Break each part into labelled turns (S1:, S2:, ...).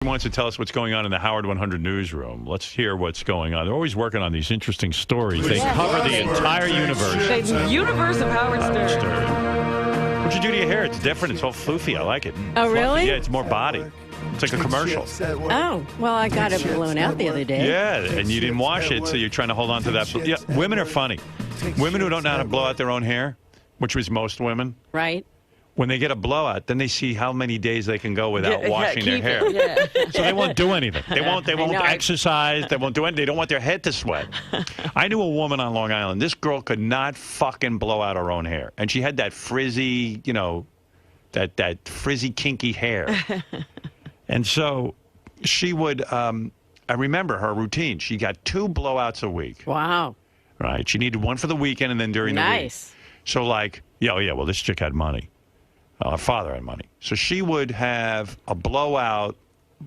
S1: Wants to tell us what's going on in the Howard 100 newsroom. Let's hear what's going on. They're always working on these interesting stories. They cover the entire universe.
S2: The universe of Howard Stern.
S1: What'd you do to your hair? It's different. It's all floofy. I like it.
S3: Oh, really?
S1: Yeah, it's more body. It's like a commercial.
S3: Oh, well, I got it blown out the other day.
S1: Yeah, and you didn't wash it, so you're trying to hold on to that. Yeah, women are funny. Women who don't know how to blow out their own hair, which was most women.
S3: Right.
S1: When they get a blowout, then they see how many days they can go without washing their hair.
S2: Yeah.
S1: So they won't do anything. They won't exercise. They won't do anything. They don't want their head to sweat. I knew a woman on Long Island. This girl could not fucking blow out her own hair. And she had that frizzy, that frizzy, kinky hair. And so she would, I remember her routine. She got 2 blowouts a week.
S3: Wow.
S1: Right. She needed one for the weekend and then during the week.
S3: Nice.
S1: So well, this chick had money. Her father had money. So she would have a blowout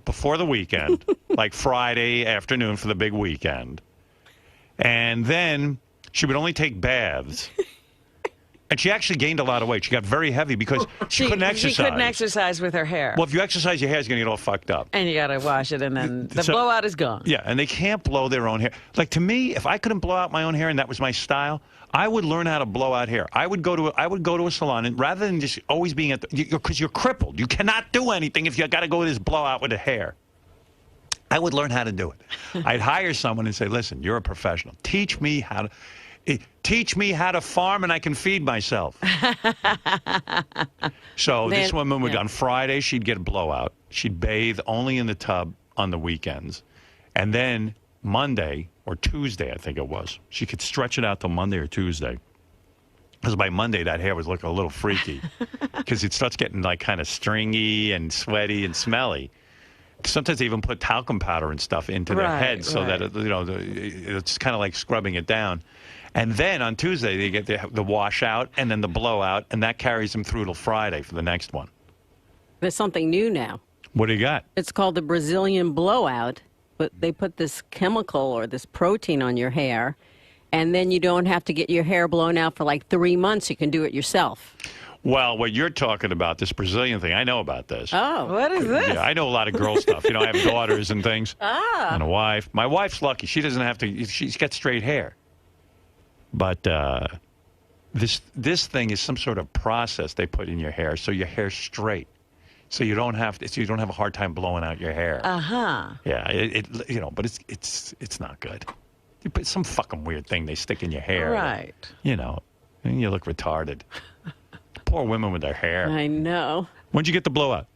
S1: before the weekend, like Friday afternoon for the big weekend. And then she would only take baths. And she actually gained a lot of weight. She got very heavy because she couldn't exercise.
S2: She couldn't exercise with her hair.
S1: Well, if you exercise, your hair's going to get all fucked up.
S2: And you got to wash it, and then the blowout is gone.
S1: Yeah, and they can't blow their own hair. Like, to me, if I couldn't blow out my own hair and that was my style, I would learn how to blow out hair. I would go to a salon, and rather than just always being because you're crippled. You cannot do anything if you got to go to this blowout with the hair. I would learn how to do it. I'd hire someone and say, listen, you're a professional. Teach me how to farm and I can feed myself. So this woman would, on Friday, she'd get a blowout. She'd bathe only in the tub on the weekends. And then Monday or Tuesday, I think it was, she could stretch it out till Monday or Tuesday. Because by Monday, that hair was looking a little freaky. Because it starts getting like kind of stringy and sweaty and smelly. Sometimes they even put talcum powder and stuff into their head so that, it's kind of like scrubbing it down. And then on Tuesday, they get the washout and then the blowout, and that carries them through till Friday for the next one.
S3: There's something new now.
S1: What do you got?
S3: It's called the Brazilian blowout, but they put this chemical or this protein on your hair, and then you don't have to get your hair blown out for like 3 months. You can do it yourself.
S1: Well, what you're talking about, this Brazilian thing, I know about this.
S3: Oh.
S2: What is this?
S1: Yeah, I know a lot of girl stuff. I have daughters and things. And a wife. My wife's lucky. She doesn't have to. She's got straight hair. But this thing is some sort of process they put in your hair so your hair's straight, so you don't have a hard time blowing out your hair. Yeah, but it's not good. You put some fucking weird thing they stick in your hair.
S2: Right.
S1: And you look retarded. Poor women with their hair.
S3: I know.
S1: When'd you get the blowout?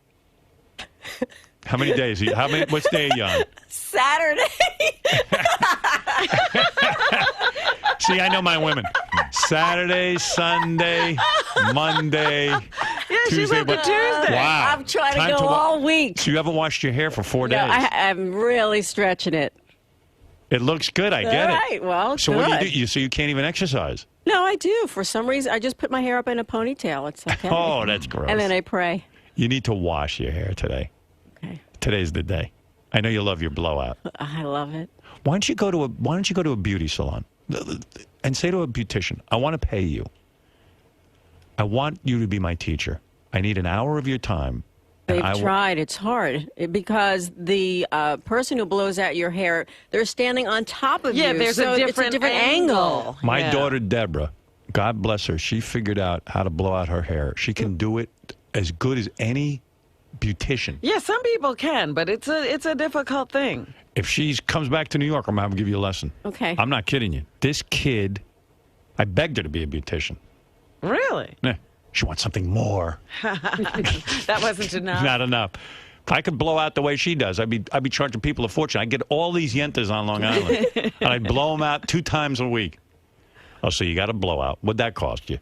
S1: How many days? What's day are you on?
S3: Saturday.
S1: See, I know my women. Saturday, Sunday, Monday, Tuesday.
S2: She went to Tuesday.
S1: Wow.
S3: I'm trying to go all week.
S1: So you haven't washed your hair for 4 days.
S3: No, I'm really stretching it.
S1: It looks good. I get it.
S3: All right. Well,
S1: so
S3: good.
S1: what do you do? So you can't even exercise?
S3: No, I do. For some reason, I just put my hair up in a ponytail. It's okay.
S1: Oh, that's gross.
S3: And then I pray.
S1: You need to wash your hair today.
S3: Okay.
S1: Today's the day. I know you love your blowout.
S3: I love it.
S1: Why don't you go to a beauty salon and say to a beautician, I want to pay you. I want you to be my teacher. I need an hour of your time.
S3: They've tried. It's hard because the person who blows out your hair, they're standing on top of you.
S2: Yeah, there's a different angle.
S1: My daughter, Deborah, God bless her, she figured out how to blow out her hair. She can do it as good as any beautician.
S2: Yeah, some people can, but it's a difficult thing.
S1: If she comes back to New York, I'm going to give you a lesson.
S3: Okay.
S1: I'm not kidding you. This kid, I begged her to be a beautician.
S2: Really?
S1: Yeah. She wants something more.
S2: That wasn't enough.
S1: Not enough. If I could blow out the way she does, I'd be charging people a fortune. I'd get all these yentas on Long Island, and I'd blow them out 2 times a week. Oh, so you got a blowout. What'd that cost you?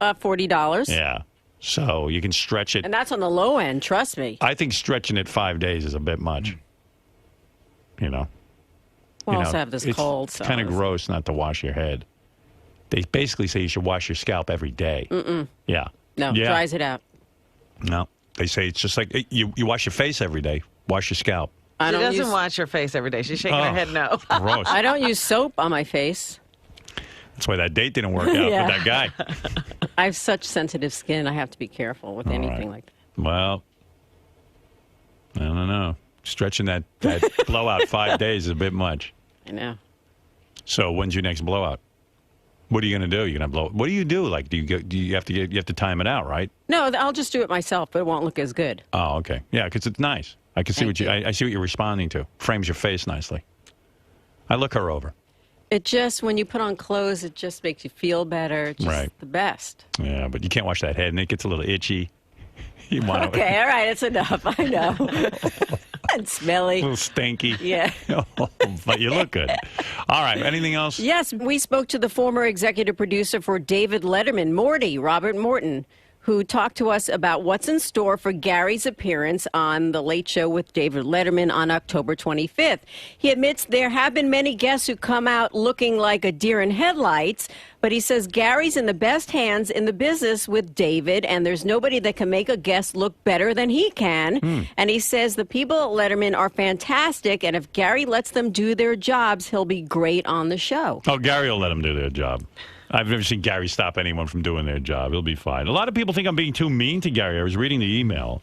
S3: $40.
S1: Yeah. So you can stretch it.
S3: And that's on the low end, trust me.
S1: I think stretching it 5 days is a bit much.
S3: Well, I also have this cold.
S1: It's kind of gross not to wash your head. They basically say you should wash your scalp every day.
S3: Mm-mm.
S1: Yeah.
S3: No, dries it out.
S1: No. They say it's just like you wash your face every day. Wash your scalp.
S2: She doesn't wash her face every day. She's shaking her head no.
S1: Gross.
S3: I don't use soap on my face.
S1: That's why that date didn't work out with that guy.
S3: I have such sensitive skin. I have to be careful with anything like that.
S1: Well, I don't know. Stretching that blowout 5 days is a bit much.
S3: I know.
S1: So when's your next blowout? What are you going to do? You're going to blow. What do you do? Like, do you have to time it out, right?
S3: No, I'll just do it myself, but it won't look as good.
S1: Oh, okay. Yeah, because it's nice. I can see I see what you're responding to. Frames your face nicely. I look her over.
S3: It just, when you put on clothes, it just makes you feel better. It's just the best.
S1: Yeah, but you can't wash that head, and it gets a little itchy. You want
S3: okay, all right, it's enough. I know. And smelly.
S1: A little stinky.
S3: Yeah.
S1: But you look good. All right, anything else?
S3: Yes, we spoke to the former executive producer for David Letterman, Robert Morton, who talked to us about what's in store for Gary's appearance on The Late Show with David Letterman on October 25th. He admits there have been many guests who come out looking like a deer in headlights, but he says Gary's in the best hands in the business with David, and there's nobody that can make a guest look better than he can. And he says the people at Letterman are fantastic, and if Gary lets them do their jobs, he'll be great on the show.
S1: Oh, Gary will let them do their job. I've never seen Gary stop anyone from doing their job. He'll be fine. A lot of people think I'm being too mean to Gary. I was reading the email,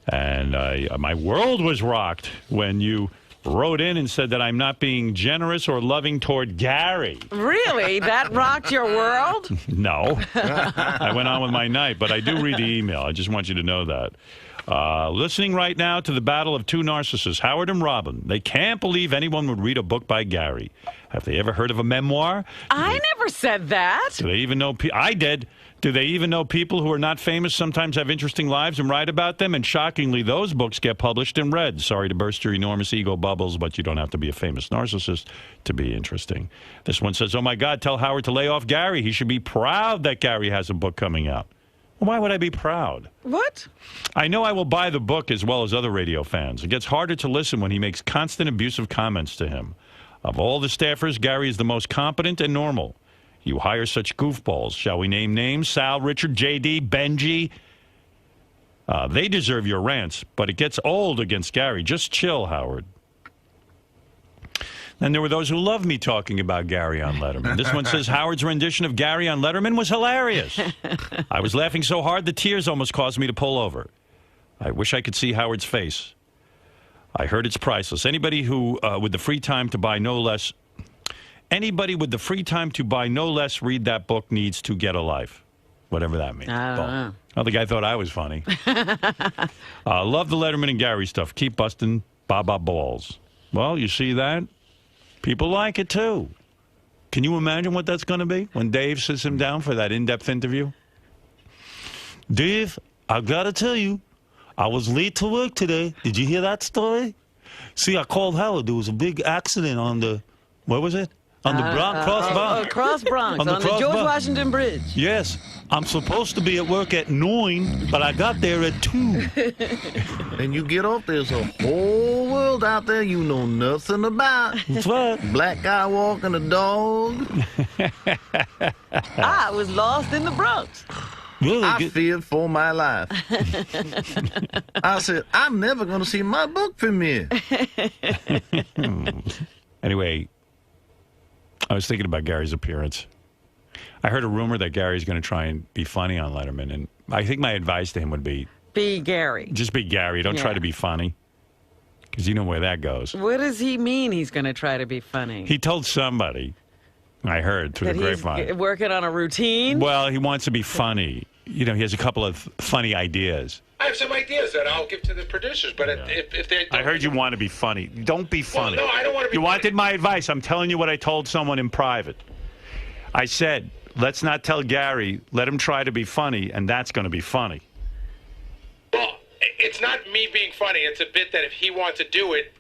S1: and my world was rocked when you wrote in and said that I'm not being generous or loving toward Gary.
S2: Really? That rocked your world?
S1: No. I went on with my night, but I do read the email. I just want you to know that. Listening right now to the battle of two narcissists, Howard and Robin. They can't believe anyone would read a book by Gary. Have they ever heard of a memoir?
S2: I never said that.
S1: Do they even know? I did. Do they even know people who are not famous sometimes have interesting lives and write about them? And shockingly, those books get published and read. Sorry to burst your enormous ego bubbles, but you don't have to be a famous narcissist to be interesting. This one says, oh, my God, tell Howard to lay off Gary. He should be proud that Gary has a book coming out. Well, why would I be proud?
S2: What?
S1: I know I will buy the book as well as other radio fans. It gets harder to listen when he makes constant abusive comments to him. Of all the staffers, Gary is the most competent and normal. You hire such goofballs. Shall we name names? Sal, Richard, J.D., Benji. They deserve your rants, but it gets old against Gary. Just chill, Howard. And there were those who loved me talking about Gary on Letterman. This one says, Howard's rendition of Gary on Letterman was hilarious. I was laughing so hard the tears almost caused me to pull over. I wish I could see Howard's face. I heard it's priceless. Anybody who, with the free time to buy no less, read that book needs to get a life. Whatever that means.
S2: I don't know.
S1: Oh, the guy thought I was funny. Love the Letterman and Gary stuff. Keep busting Baba balls. Well, you see that? People like it, too. Can you imagine what that's going to be when Dave sits him down for that in-depth interview? Dave, I got to tell you, I was late to work today. Did you hear that story? See, I called Howard. There was a big accident on the, what was it? On the Cross Bronx.
S2: Cross Bronx, on the George Washington Bridge.
S1: Yes. I'm supposed to be at work at 9, but I got there at 2.
S4: And you get off, there's a whole world out there you know nothing about.
S1: That's right.
S4: Black guy walking a dog.
S2: I was lost in the Bronx.
S1: Really?
S4: I feared for my life. I said, I'm never going to see my book premiere.
S1: Anyway, I was thinking about Gary's appearance. I heard a rumor that Gary's going to try and be funny on Letterman, and I think my advice to him would be...
S2: Be Gary.
S1: Just be Gary. Don't try to be funny, because you know where that goes.
S2: What does he mean he's going to try to be funny?
S1: He told somebody, I heard through the grapevine.
S2: He's working on a routine?
S1: Well, he wants to be funny. You know, he has a couple of funny ideas.
S5: I have some ideas that I'll give to the producers, but if they don't...
S1: I heard you want to be funny. Don't be funny.
S5: Well, no, I don't want to be
S1: You wanted my advice. I'm telling you what I told someone in private. I said, let's not tell Gary, let him try to be funny, and that's going to be funny.
S5: Well, it's not me being funny. It's a bit that if he wants to do it,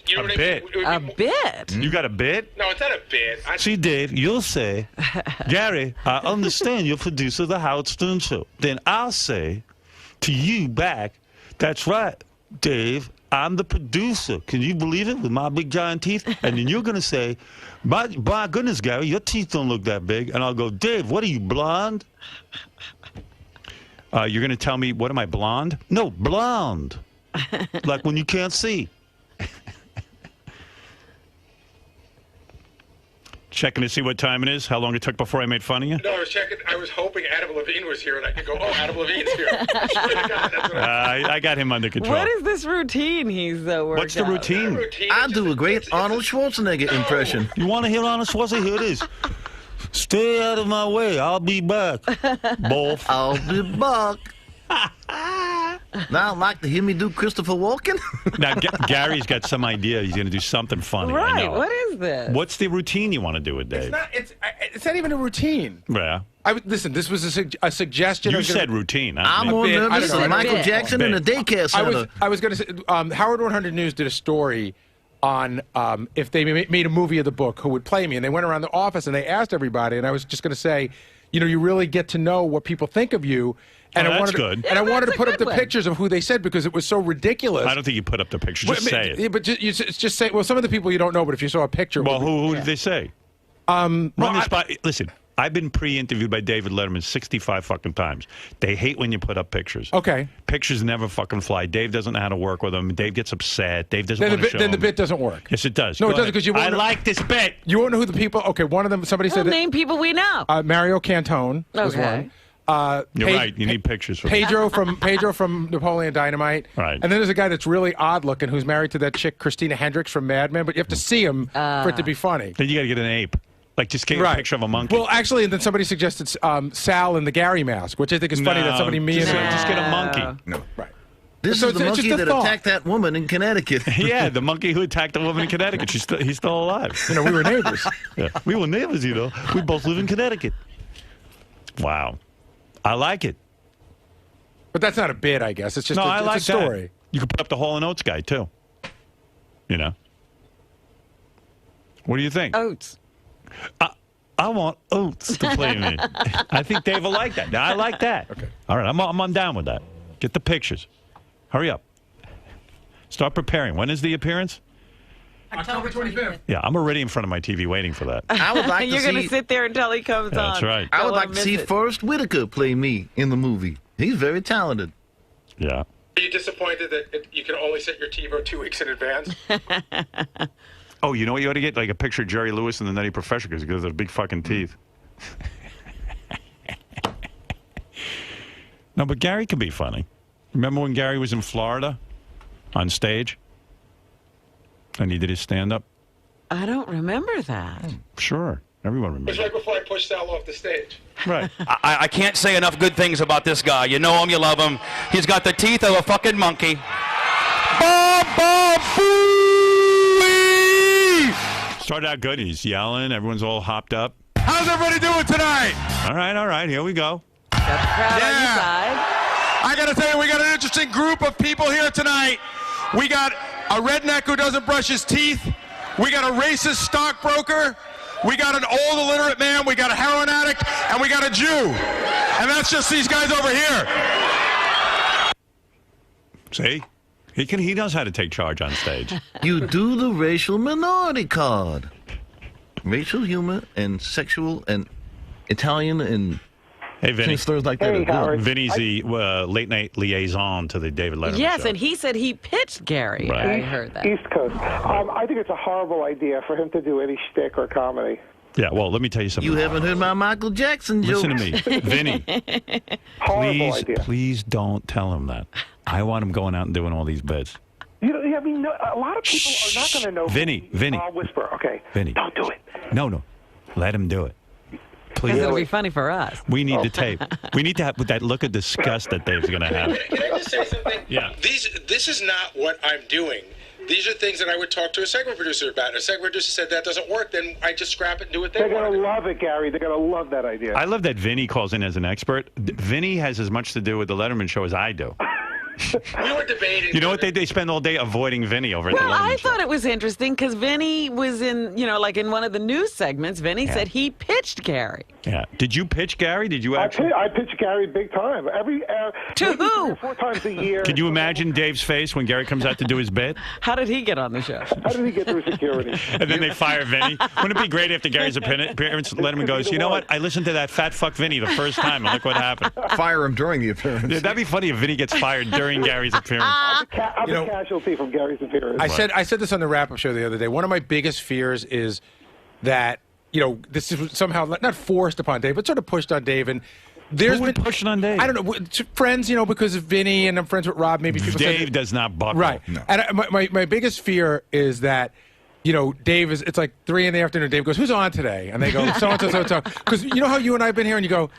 S5: you know what
S1: bit.
S5: I mean?
S2: A bit?
S1: You got a bit?
S5: No, it's not a bit.
S1: See, Dave, you'll say, Gary, I understand you're producer of the Howard Stern Show. Then I'll say to you back, that's right, Dave, I'm the producer. Can you believe it with my big giant teeth? And then you're going to say, my goodness, Gary, your teeth don't look that big. And I'll go, Dave, what are you, blonde? You're going to tell me, what am I, blonde? No, blonde. Like when you can't see. Checking to see what time it is, how long it took before I made fun of you?
S5: No, I was checking. I was hoping Adam Levine was here, and I could go, oh, Adam Levine's here. I swear to God, that's what
S1: I got him under control.
S2: What is this routine he's worked
S1: What's the
S2: out?
S1: routine?
S4: I do a great Arnold Schwarzenegger impression.
S1: You want to hear Arnold Schwarzenegger? Here it is. Stay out of my way. I'll be back. Both.
S4: I'll be back. Now, like to hear me do Christopher Walken?
S1: Now, Gary's got some idea. He's going to do something funny. I
S2: Right.
S1: know.
S2: What is this?
S1: What's the routine you want to do with Dave?
S6: It's not even a routine.
S1: Yeah.
S6: Listen, this was a suggestion.
S1: You said routine.
S4: I'm
S6: A
S4: more
S6: bit. I
S4: nervous
S6: don't know.
S4: than Michael
S2: Bit.
S4: Jackson in a daycare center.
S6: I was going to say, Howard 100 News did a story on if they made a movie of the book, who would play me. And they went around the office and they asked everybody. And I was just going to say, you really get to know what people think of you. And
S1: Oh,
S6: I
S1: that's
S6: wanted
S1: good.
S6: And I wanted to
S2: that's a
S6: put up
S2: good
S6: the
S2: one.
S6: pictures of who they said because it was so ridiculous.
S1: I don't think you put up the picture. Just say it.
S6: Yeah, but just say. Well, some of the people you don't know, but if you saw a picture, it
S1: Well,
S6: would be-
S1: who did they say? Run the spot. Listen, I've been pre-interviewed by David Letterman 65 fucking times. They hate when you put up pictures.
S6: Okay.
S1: Pictures never fucking fly. Dave doesn't know how to work with them. Dave gets upset. Dave doesn't
S6: Then
S1: want
S6: the
S1: to show
S6: bit, then the
S1: them.
S6: bit doesn't work.
S1: Yes, it does.
S6: No,
S1: Go
S6: it doesn't
S1: ahead.
S6: because you won't.
S1: I like this bit.
S6: You won't know who the people. Okay, one of them. Somebody
S2: Well,
S6: said
S2: name people we know.
S6: Mario Cantone was
S2: Okay.
S6: one.
S1: You're right. You need pictures for
S6: Pedro from Napoleon Dynamite.
S1: Right.
S6: And then there's a guy that's really odd looking who's married to that chick Christina Hendricks from Mad Men, but you have to see him for it to be funny.
S1: Then you got to get an ape. Like, just get a picture of a monkey.
S6: Well, actually, and then somebody suggested Sal in the Gary mask, which I think is funny that somebody
S1: just,
S6: and
S1: just get a monkey.
S6: No, right.
S4: This
S6: So
S4: is the
S6: it's
S4: monkey
S6: just a
S4: that
S6: thought.
S4: attacked that woman in Connecticut.
S1: Yeah, the monkey who attacked a woman in Connecticut. He's still alive.
S6: We were neighbors.
S1: Yeah. We were neighbors, We both live in Connecticut. Wow. I like it.
S6: But that's not a bit, I guess. It's just
S1: I like
S6: it's a story.
S1: that. You could put up the Hall & Oates guy, too. What do you think?
S2: Oats.
S1: I want Oates to play me. I think Dave will like that. Now, I like that.
S6: Okay.
S1: All right, I'm down with that. Get the pictures. Hurry up. Start preparing. When is the appearance?
S6: October 25th.
S1: Yeah, I'm already in front of my TV waiting for that.
S4: I would like to
S2: You're going to
S4: see.
S2: sit there until he comes on.
S1: That's right.
S4: I would
S2: Don't
S4: like
S2: wanna
S4: to see
S2: miss it.
S4: Forrest Whitaker play me in the movie. He's very talented.
S1: Yeah.
S5: Are you disappointed that you can only set your TiVo 2 weeks in advance?
S1: Oh, you know what you ought to get? Like a picture of Jerry Lewis and the Nutty Professor because he has big fucking teeth. No, but Gary can be funny. Remember when Gary was in Florida on stage? And he did his stand-up?
S2: I don't remember that.
S1: Sure. Everyone
S5: It was
S1: remembers.
S5: right before I pushed Sal off the stage.
S1: Right.
S7: I can't say enough good things about this guy. You know him, you love him. He's got the teeth of a fucking monkey.
S1: Started out good. He's yelling. Everyone's all hopped up.
S6: How's everybody doing tonight?
S1: All right. Here we go.
S2: Got the crowd on your side.
S6: I got to tell you, we got an interesting group of people here tonight. We got a redneck who doesn't brush his teeth. We got a racist stockbroker. We got an old illiterate man. We got a heroin addict. And we got a Jew. And that's just these guys over here.
S1: See? He knows how to take charge on stage.
S4: You do the racial minority card. Racial humor and sexual and Italian and
S1: Hey, Vinny.
S4: slurs like that.
S8: Hey,
S4: are good.
S8: Howard.
S1: Vinny's the late-night liaison to the David Letterman
S2: Yes,
S1: show.
S2: and he said he pitched Gary.
S1: Right.
S2: I heard that.
S8: East Coast. I think it's a horrible idea for him to do any shtick or comedy.
S1: Yeah, well, let me tell you something.
S4: You haven't heard my Michael Jackson jokes.
S1: Listen to me. Vinny,
S8: Horrible idea.
S1: please don't tell him that. I want him going out and doing all these bits.
S8: You know, I mean, a lot of people are not going to know.
S1: Vinny.
S8: I'll whisper. Okay.
S1: Vinny.
S8: Don't do it.
S1: No. Let him do it. Please.
S2: Because it'll be funny for us.
S1: We need the tape. We need to have that look of disgust that Dave's going to have.
S5: Can I just say something?
S1: Yeah.
S5: This is not what I'm doing. These are things that I would talk to a segment producer about. If a segment producer said that doesn't work, then I just scrap it and do what they
S8: They're
S5: want
S8: going
S5: to
S8: to
S5: do.
S8: love it, Gary. They're going to love that idea.
S1: I love that Vinny calls in as an expert. Vinny has as much to do with the Letterman show as I do.
S5: We were debating.
S1: You know what they spend all day avoiding Vinny over at the
S2: Well,
S1: Letterman
S2: I
S1: show.
S2: thought it was interesting because Vinny was in, like in one of the news segments, Vinny said he pitched Gary.
S1: Yeah. Did you pitch Gary? Did you actually?
S8: I pitch Gary big time.
S2: To
S8: maybe
S2: who?
S8: 3 or 4 times a year.
S1: Could you imagine Dave's face when Gary comes out to do his bit?
S2: How did he get on the show?
S8: How did he get through security?
S1: And then they fire Vinny. Wouldn't it be great after Gary's appearance, Letterman goes, you know what? I listened to that fat fuck Vinny the first time, and look what happened.
S4: Fire him during the appearance.
S1: Yeah, that'd be funny if Vinny gets fired during Gary's appearance.
S8: I'm a casualty from Gary's appearance.
S6: I said this on the wrap-up show the other day. One of my biggest fears is that, this is somehow not forced upon Dave, but sort of pushed on Dave. And there's been
S1: pushing on Dave.
S6: I don't know, friends, because of Vinny, and I'm friends with Rob. Maybe people
S1: Dave does not buckle.
S6: Right. No. And my biggest fear is that, Dave is. It's like 3 p.m. Dave goes, "Who's on today?" And they go, "So and so, so and so." Because you know how you and I've been here, and you go,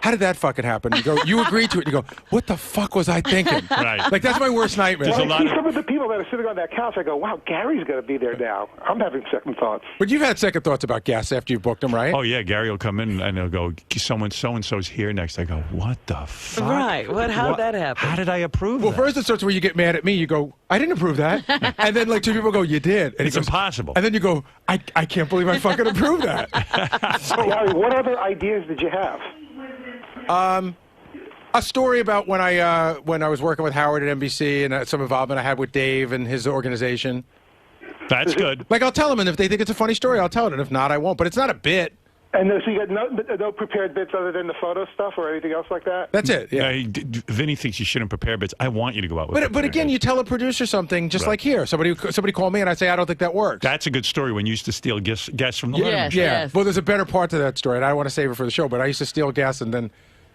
S6: "How did that fucking happen?" You go, "You agreed to it." You go, "What the fuck was I thinking?"
S1: Right.
S6: Like that's my worst nightmare.
S8: Well, I see some of the people that are sitting on that couch. I go, "Wow, Gary's going to be there now." I'm having second thoughts.
S6: But you've had second thoughts about guests after you've booked them, right?
S1: Oh yeah, Gary will come in and he'll go, "So and so's here next." I go, "What the fuck?"
S2: Right. How'd that happen?
S1: How did I approve?
S6: Well,
S1: that?
S6: first it starts where you get mad at me. You go, "I didn't approve that," and then like 2 people go, "You did." And
S1: It's impossible.
S6: And then you go, "I can't believe I fucking approved that."
S8: So, Gary, what other ideas did you have?
S6: A story about when I was working with Howard at NBC and some involvement I had with Dave and his organization.
S1: That's good.
S6: Like I'll tell them, and if they think it's a funny story, I'll tell it, and if not, I won't. But it's not a bit.
S8: And so you got no prepared bits other than the photo stuff or anything else like that?
S6: That's it. Yeah.
S1: Vinny thinks you shouldn't prepare bits. I want you to go out with.
S6: But again, you tell a producer something, just like here. Somebody called me, and I say I don't think that works.
S1: That's a good story. When you used to steal guests from the
S2: Yes,
S6: yeah.
S2: yes.
S6: Well, there's a better part to that story, and I don't want to save it for the show. But I used to steal guests, and then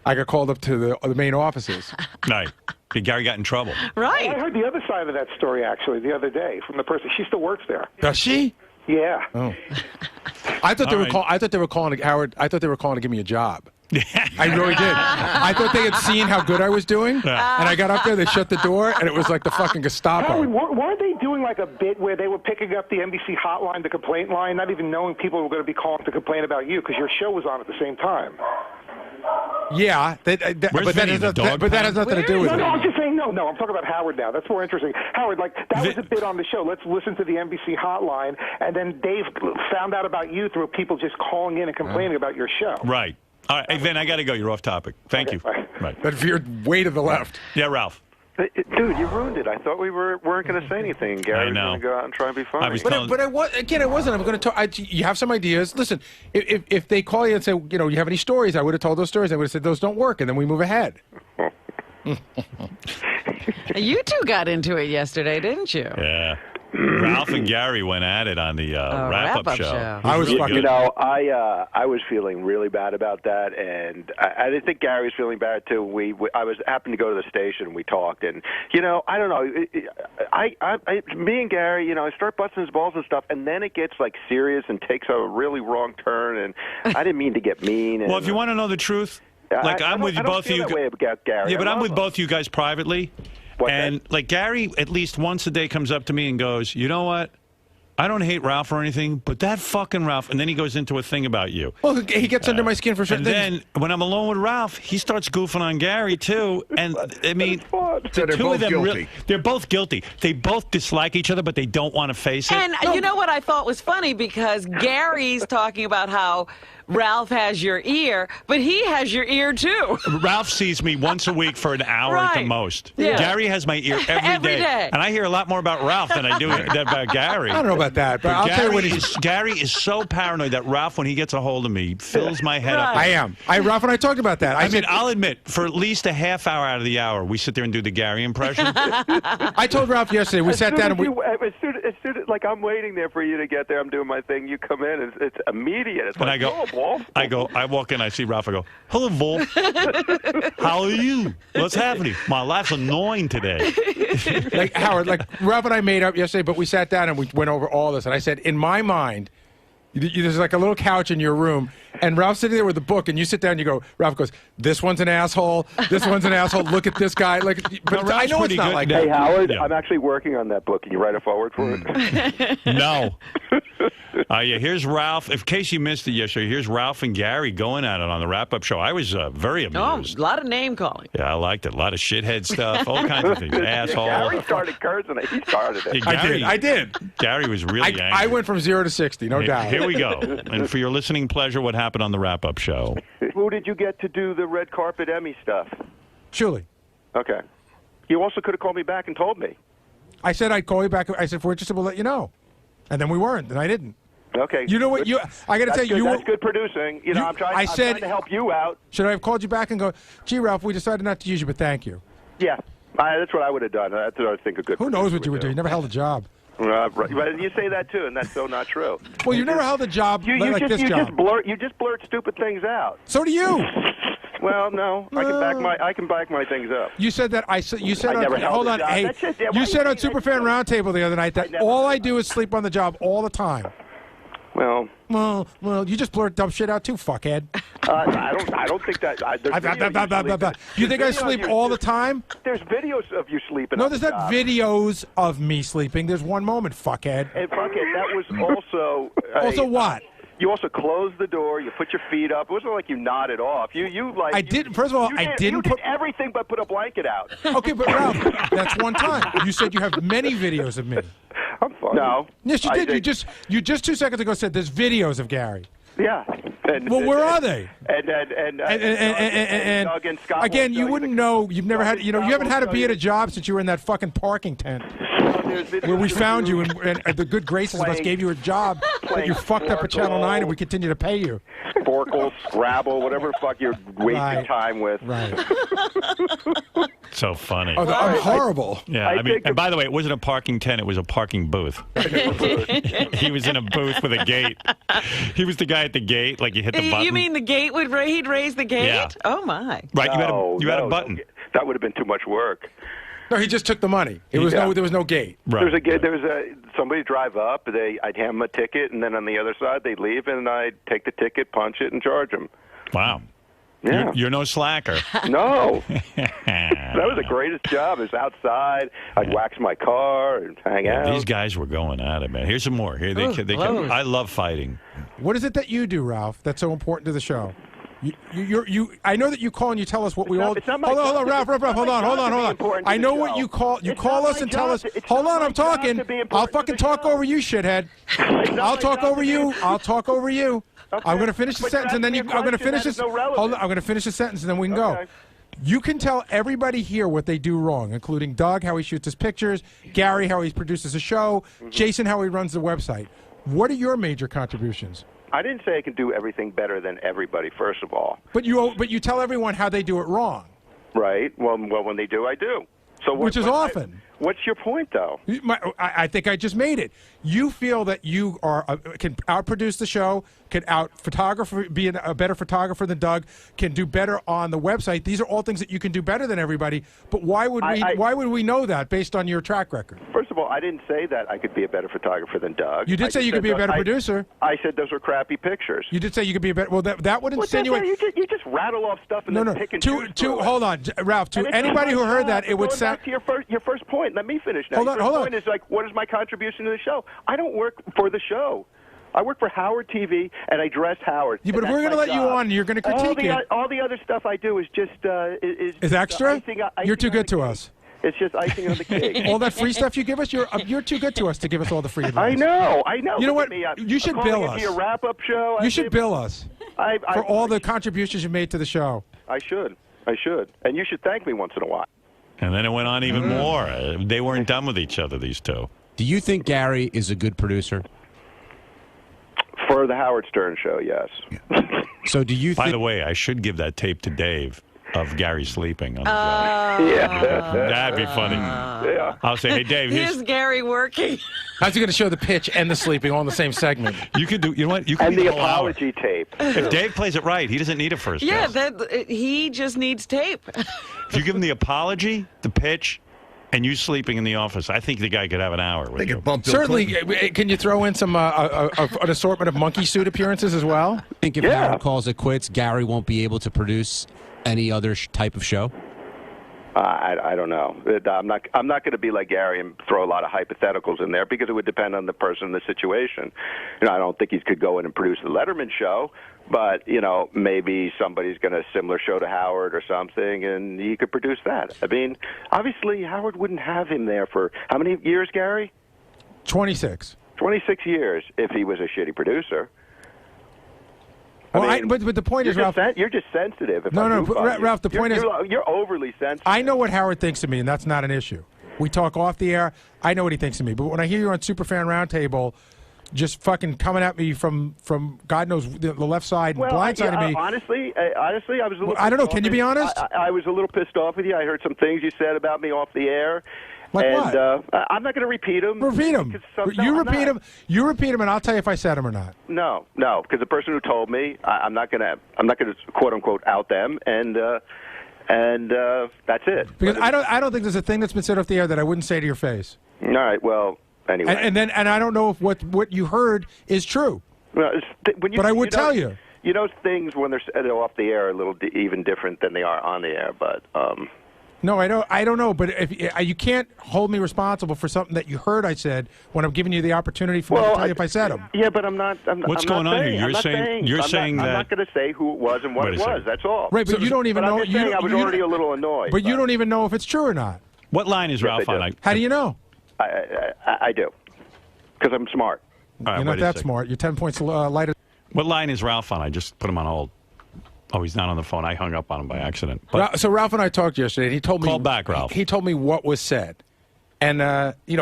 S6: I got called up to the main offices.
S1: Right. Gary got in trouble.
S2: Right.
S8: I heard the other side of that story actually the other day from the person. She still works there.
S6: Does she?
S8: Yeah.
S6: Oh. I thought they were calling Howard. I thought they were calling to give me a job. I really did. I thought they had seen how good I was doing, and I got up there. They shut the door, and it was like the fucking Gestapo.
S8: Howard, weren't they doing like a bit where they were picking up the NBC hotline, the complaint line, not even knowing people were going to be calling to complain about you because your show was on at the same time?
S6: Yeah, but that has nothing to do with it.
S8: No, I'm just saying, no, I'm talking about Howard now. That's more interesting. Howard, like, that was a bit on the show. Let's listen to the NBC hotline, and then Dave found out about you through people just calling in and complaining about your show.
S1: Right. All right, hey, Vin, I got to go. You're off topic. Thank you.
S8: Bye.
S1: Right.
S6: That veered way to the left.
S1: Yeah, Ralph.
S9: Dude, you ruined it. I thought we weren't going to say anything. Gary was going to go out and try and be funny.
S6: But I wasn't. I'm going to talk. You have some ideas. Listen, if they call you and say, you have any stories, I would have told those stories. I would have said those don't work, and then we move ahead.
S2: You two got into it yesterday, didn't you?
S1: Yeah. Ralph and Gary went at it on the wrap-up show.
S6: I was fucking.
S9: I was feeling really bad about that, and I didn't think Gary was feeling bad too. I happened to go to the station, and we talked, and I don't know. Me and Gary, I start busting his balls and stuff, and then it gets like serious and takes a really wrong turn, and I didn't mean to get mean.
S1: Well, if you want to know the truth, like I'm with both of you.
S9: Gary.
S1: Yeah, but I'm with both you guys privately.
S9: And
S1: like Gary, at least once a day comes up to me and goes, "You know what? I don't hate Ralph or anything, but that fucking Ralph." And then he goes into a thing about you.
S6: Well, he gets under my skin for certain
S1: things. And then when I'm alone with Ralph, he starts goofing on Gary too. And I mean,
S10: So they're both guilty.
S1: They're both guilty. They both dislike each other, but they don't want to face it.
S2: And you know what I thought was funny? Because Gary's talking about how Ralph has your ear, but he has your ear too.
S1: Ralph sees me once a week for an hour at the most.
S2: Yeah.
S1: Gary has my ear every day. And I hear a lot more about Ralph than I do about Gary.
S6: I don't know about that, but I'll tell you what
S1: Gary is so paranoid that Ralph, when he gets a hold of me, fills my head up.
S6: I am. Ralph and I talked about that.
S1: I mean, I'll admit, for at least a half hour out of the hour, we sit there and do the Gary impression.
S6: I told Ralph yesterday, we sat down and
S9: as soon as like I'm waiting there for you to get there, I'm doing my thing. You come in, it's immediate. It's
S1: and
S9: like,
S1: I walk in, I see Ralph, I go, "Hello, Wolf. How are you? What's happening? My life's annoying today."
S6: Like Howard, like Ralph and I made up yesterday, but we sat down and we went over all this, and I said, in my mind, there's like a little couch in your room, and Ralph's sitting there with a book, and you sit down and you go, Ralph goes, "This one's an asshole. This one's an asshole. Look at this guy." Like, but I know it's not like that.
S9: Hey, Howard, I'm actually working on that book. Can you write a forward for it?
S1: No. Yeah, here's Ralph. In case you missed it yesterday, here's Ralph and Gary going at it on the wrap-up show. I was very amused.
S2: Oh, a lot of name calling.
S1: Yeah, I liked it. A lot of shithead stuff, all kinds of things. Asshole.
S9: Gary started cursing it. He started it.
S1: Yeah,
S6: I did.
S1: Gary was really angry.
S6: I went from 0 to 60, no doubt.
S1: Here we go. And for your listening pleasure, what happened on the wrap-up show?
S9: Who did you get to do the red carpet Emmy stuff?
S6: Julie.
S9: Okay. You also could have called me back and told me.
S6: I said I'd call you back. I said, if we're interested, we'll let you know. And then we weren't, and I didn't.
S9: Okay.
S6: You know what? I got to tell you,
S9: that's good producing. I'm trying to help you out.
S6: Should I have called you back and go, "Gee, Ralph, we decided not to use you, but thank you"?
S9: Yeah, that's what I would have done. That's what I think a good.
S6: Who knows what you would do? You never held a job.
S9: Right. But you say that too, and that's so not true.
S11: Well, you never held a job like this job.
S9: You just blurt stupid things out.
S11: So do you.
S9: Well, no, I can back my things up.
S11: You said that you said
S9: I never held
S11: hold
S9: a
S11: on,
S9: job.
S11: hey,
S9: That's it. Yeah,
S11: you
S9: why
S11: said
S9: you
S11: on
S9: say that?
S11: Superfan Roundtable the other night that all I do is sleep on the job all the time.
S9: Well,
S11: you just blurt dumb shit out too, fuckhead.
S9: I don't think that.
S11: You think I sleep all the time?
S9: There's videos of you sleeping.
S11: No, there's not videos of me sleeping. There's one moment, fuckhead.
S9: And fuckhead, that was also.
S11: Also what?
S9: You also closed the door. You put your feet up. It wasn't like you nodded off. You like.
S11: I didn't. First of all, I didn't
S9: put everything but put a blanket out.
S11: Okay, but Ralph, that's one time. You said you have many videos of me.
S9: I'm fine. No.
S11: Yes, you did. You just 2 seconds ago said there's videos of Gary.
S9: Yeah.
S11: Well, where are they?
S9: And Doug and Scott
S11: again, you wouldn't know. You've never had. You haven't had to be at a job since you were in that fucking parking tent. Where we found you, and the good graces of us gave you a job that you fucked up at Channel 9, and we continue to pay you.
S9: Sporkle, Scrabble, whatever the fuck you're wasting time with.
S11: Right.
S1: So funny.
S11: Oh, I'm horrible.
S1: Yeah, I mean, and by the way, it wasn't a parking tent; it was a parking booth. He was in a booth with a gate. He was the guy at the gate, like you hit the button.
S2: You mean the gate would he'd raise the gate?
S1: Yeah.
S2: Oh my!
S1: Right, you had a button.
S9: That would have been too much work.
S11: No, he just took the money. There was no gate.
S1: Right.
S9: There was somebody drive up. I'd hand them a ticket, and then on the other side they'd leave, and I'd take the ticket, punch it, and charge them.
S1: Wow.
S9: Yeah.
S1: You're no slacker.
S9: No. That was the greatest job. Is outside. I'd wax my car and hang out.
S1: These guys were going at it, man. Here's some more. Here I love fighting.
S11: What is it that you do, Ralph, that's so important to the show? I know that you call and you tell us what we all. Hold on, Ralph, hold on. I know what you call. You call us and tell us. Hold on, I'm talking. I'll fucking talk over you, shithead. I'll talk over you. I'll talk over you. I'm going to finish the sentence and then I'm going to finish this. Hold on, I'm going to finish the sentence and then we can go. You can tell everybody here what they do wrong, including Doug, how he shoots his pictures, Gary, how he produces a show, Jason, how he runs the website. What are your major contributions?
S9: I didn't say I can do everything better than everybody, first of all.
S11: But you tell everyone how they do it wrong.
S9: Right. Well, when they do, I do. So
S11: which is often.
S9: What's your point, though?
S11: I think I just made it. You feel that you can outproduce the show, can be a better photographer than Doug, can do better on the website. These are all things that you can do better than everybody. But why would we know that based on your track record?
S9: First of all, I didn't say that I could be a better photographer than Doug.
S11: You did say you could be a better producer.
S9: I said those were crappy pictures.
S11: You did say you could be a better. Well, that would insinuate.
S9: You just rattle off stuff and then pick and choose.
S11: Hold on, Ralph. To anybody who heard that, it would sound.
S9: Back to your first point. Let me finish now.
S11: Hold on.
S9: Point is like, what is my contribution to the show? I don't work for the show. I work for Howard TV, and I dress Howard.
S11: Yeah, but if we're going to let you on, you're going to critique it.
S9: All the other stuff I do is just
S11: is extra. You're too good to us.
S9: It's just icing on the cake.
S11: All that free stuff you give us, you're too good to us to give us all the free advice.
S9: I know.
S11: You know what? You should bill us.
S9: Your wrap-up show.
S11: You should bill us for all the contributions you made to the show.
S9: I should, and you should thank me once in a while.
S1: And then it went on even more. They weren't done with each other, these two.
S12: Do you think Gary is a good producer?
S9: For the Howard Stern show, yes.
S12: So do you
S1: By the way, I should give that tape to Dave of Gary sleeping on the job.
S9: Yeah.
S1: That'd be funny.
S9: Yeah.
S1: I'll say, hey, Dave.
S2: Here's Gary working.
S11: How's he going to show the pitch and the sleeping all in the same segment?
S1: You could do. You know what? You could
S9: and
S1: do
S9: the
S1: whole
S9: apology
S1: hour.
S9: tape.
S1: If Dave plays it right, he doesn't need a first guest.
S2: He just needs tape.
S1: If you give him the apology, the pitch, and you sleeping in the office, I think the guy could have an hour with you.
S11: Certainly. Can you throw in some an assortment of monkey suit appearances as well?
S12: I think if Howard calls it quits, Gary won't be able to produce any other type of show?
S9: I don't know. I'm not going to be like Gary and throw a lot of hypotheticals in there because it would depend on the person and the situation. I don't think he could go in and produce the Letterman show, but maybe somebody's going to similar show to Howard or something, and he could produce that. I mean, obviously Howard wouldn't have him there for how many years, Gary?
S11: 26.
S9: 26 years if he was a shitty producer.
S11: Well, but the point is, Ralph,
S9: you're just sensitive.
S11: Ralph, the point is,
S9: you're overly sensitive.
S11: I know what Howard thinks of me, and that's not an issue. We talk off the air. I know what he thinks of me. But when I hear you on Superfan Roundtable, just fucking coming at me from God knows the left side, blindsiding me.
S9: Honestly, I was a little.
S11: I don't know. Can you be honest?
S9: I was a little pissed off with you. I heard some things you said about me off the air.
S11: Like
S9: and
S11: what?
S9: I'm not going to repeat them.
S11: Repeat them. You repeat them. You repeat them, and I'll tell you if I said them or not.
S9: No, because the person who told me, I'm not going to quote unquote out them, and that's it.
S11: Because I don't think there's a thing that's been said off the air that I wouldn't say to your face.
S9: All right. Well, anyway.
S11: And I don't know if what you heard is true.
S9: Well,
S11: but I would tell you.
S9: You know, things when they're said off the air are a little even different than they are on the air. But
S11: no, I don't know. But if you can't hold me responsible for something that you heard I said when I'm giving you the opportunity for me to tell you if I said them.
S9: Yeah, but I'm not.
S1: What's going on here? You're saying that
S9: I'm not going to say who it was and what it was. That's all.
S11: Right, but you don't even know.
S9: I'm just saying I was already a little annoyed.
S11: But you don't even know if it's true or not.
S1: What line is Ralph on?
S11: How do you know?
S9: I do, because I'm smart.
S1: Right,
S11: you're not that smart. You're 10 points lighter.
S1: What line is Ralph on? I just put him on hold. Oh, he's not on the phone. I hung up on him by accident. But
S11: so Ralph and I talked yesterday, and he told me...
S1: Call back, Ralph.
S11: He told me what was said. And,